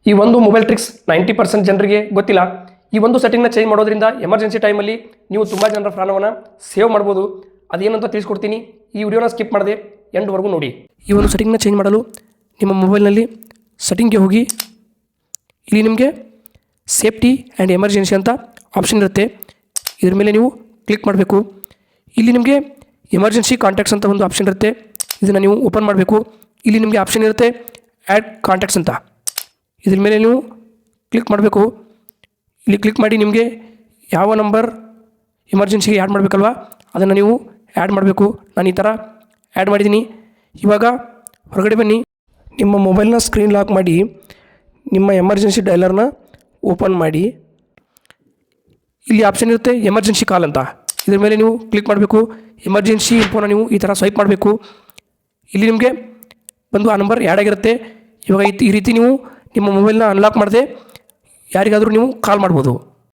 ಈ ಒಂದು mobile tricks 90% ಜನರಿಗೆ ಗೊತ್ತಿಲ್ಲ. ಈ ಒಂದು ಸೆಟ್ಟಿಂಗ್ನ ಚೇಂಜ್ ಮಾಡೋದ್ರಿಂದ ಎಮರ್ಜೆನ್ಸಿ ಟೈಮಲ್ಲಿ ನೀವು ತುಂಬ ಜನರ ಪ್ರಾಣವನ್ನು ಸೇವ್ ಮಾಡ್ಬೋದು. ಅದೇನಂತ ತಿಳಿಸ್ಕೊಡ್ತೀನಿ. ಈ ವಿಡಿಯೋನ ಸ್ಕಿಪ್ ಮಾಡದೆ ಎಂಡ್ವರೆಗೂ ನೋಡಿ. ಈ ಒಂದು ಸೆಟ್ಟಿಂಗ್ನ ಚೇಂಜ್ ಮಾಡಲು ನಿಮ್ಮ ಮೊಬೈಲ್ನಲ್ಲಿ ಸೆಟ್ಟಿಂಗ್ಗೆ ಹೋಗಿ ಇಲ್ಲಿ ನಿಮಗೆ ಸೇಫ್ಟಿ ಆ್ಯಂಡ್ ಎಮರ್ಜೆನ್ಸಿ ಅಂತ ಆಪ್ಷನ್ ಇರುತ್ತೆ. ಇದ್ರ ಮೇಲೆ ನೀವು ಕ್ಲಿಕ್ ಮಾಡಬೇಕು. ಇಲ್ಲಿ ನಿಮಗೆ ಎಮರ್ಜೆನ್ಸಿ ಕಾಂಟ್ಯಾಕ್ಟ್ಸ್ ಅಂತ ಒಂದು ಆಪ್ಷನ್ ಇರುತ್ತೆ. ಇದನ್ನು ನೀವು ಓಪನ್ ಮಾಡಬೇಕು. ಇಲ್ಲಿ ನಿಮಗೆ ಆಪ್ಷನ್ ಇರುತ್ತೆ ಆ್ಯಡ್ ಕಾಂಟ್ಯಾಕ್ಟ್ಸ್ ಅಂತ. ಇದ್ರ ಮೇಲೆ ನೀವು ಕ್ಲಿಕ್ ಮಾಡಬೇಕು. ಇಲ್ಲಿ ಕ್ಲಿಕ್ ಮಾಡಿ ನಿಮಗೆ ಯಾವ ನಂಬರ್ ಎಮರ್ಜೆನ್ಸಿಗೆ ಆ್ಯಡ್ ಮಾಡಬೇಕಲ್ವ ಅದನ್ನು ನೀವು ಆ್ಯಡ್ ಮಾಡಬೇಕು. ನಾನು ಈ ಥರ ಆ್ಯಡ್ ಮಾಡಿದ್ದೀನಿ. ಇವಾಗ ಹೊರಗಡೆ ಬನ್ನಿ. ನಿಮ್ಮ ಮೊಬೈಲ್ನ ಸ್ಕ್ರೀನ್ ಲಾಕ್ ಮಾಡಿ ನಿಮ್ಮ ಎಮರ್ಜೆನ್ಸಿ ಡೈಲರ್ನ ಓಪನ್ ಮಾಡಿ. ಇಲ್ಲಿ ಆಪ್ಷನ್ ಇರುತ್ತೆ ಎಮರ್ಜೆನ್ಸಿ ಕಾಲ್ ಅಂತ. ಇದ್ರ ಮೇಲೆ ನೀವು ಕ್ಲಿಕ್ ಮಾಡಬೇಕು. ಎಮರ್ಜೆನ್ಸಿ ಇನ್ಫೋನ ನೀವು ಈ ಥರ ಸ್ವೈಪ್ ಮಾಡಬೇಕು. ಇಲ್ಲಿ ನಿಮಗೆ ಬಂದು ಆ ನಂಬರ್ ಆ್ಯಡ್ ಆಗಿರುತ್ತೆ. ಇವಾಗ ಈ ರೀತಿ ನೀವು ನಿಮ್ಮ ಮೊಬೈಲ್ನ ಅನ್ಲಾಕ್ ಮಾಡದೆ ಯಾರಿಗಾದರೂ ನೀವು ಕಾಲ್ ಮಾಡ್ಬೋದು.